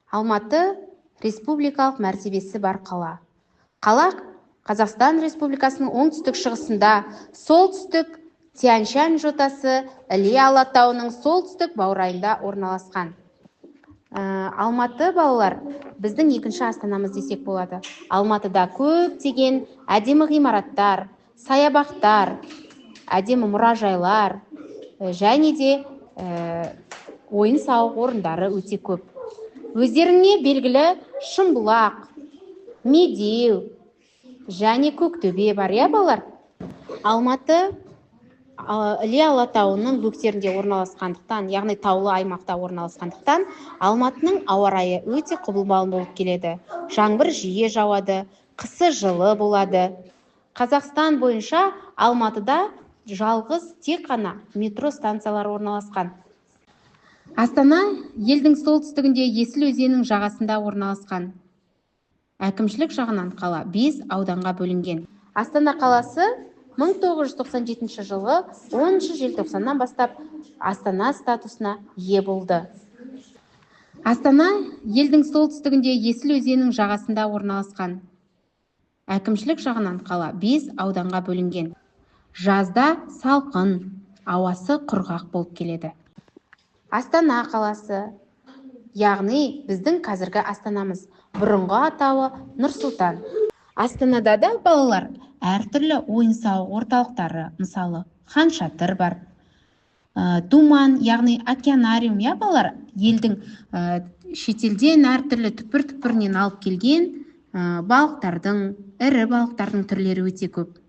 Алматы республикалық мәртебесі бар қала. Қала Қазақстан Республикасының оңтүстік шығысында, солтүстік Тянь-Шань жотасы Іле алатауының солтүстік баурайында орналасқан. Алматы, балалар, біздің екінші астанамыз десек болады. Алматыда көптеген әдемі ғимараттар, саябақтар, әдемі мұражайлар және де ойын-сауық орындары өте көп. Өздеріңе белгілі Шымбұлақ, Медеу және Көктөбе бар, балалар. Алматы Іле алатауының бөктерінде орналасқандықтан, яғни таулы аймақта орналасқандықтан, Алматының ауа райы өте құбылмалы болып келеді. Жаңбыр жиі жауады, қысы жылы болады. Қазақстан бойынша Алматыда жалғыз тек қана метро станциялары орналасқан. Астана елдің солтүстігінде Есіл өзенінің жағасында орналасқан. Әкімшілік жағынан қала 5 ауданға бөлінген. Астана қаласы 1997 жылы 10 желтоқсаннан бастап Астана статусына ие болды. Астана елдің солтүстігінде Есіл өзенінің жағасында орналасқан. Әкімшілік жағынан қала 5 ауданға бөлінген. Жазда салқын, ауасы құрғақ болып келеді. Астана қаласы, яғни біздің қазіргі астанамыз, бұрынғы атауы Нұр-Сұлтан. Астанада да, балалар, әртүрлі ойын-сауық орталықтары, мысалы, Хан Шатыр бар, Думан, яғни океанариум, балалар, елдің шетелден әртүрлі түкпір-түкпірінен алып келген балықтардың, ірі балықтардың түрлері өте көп.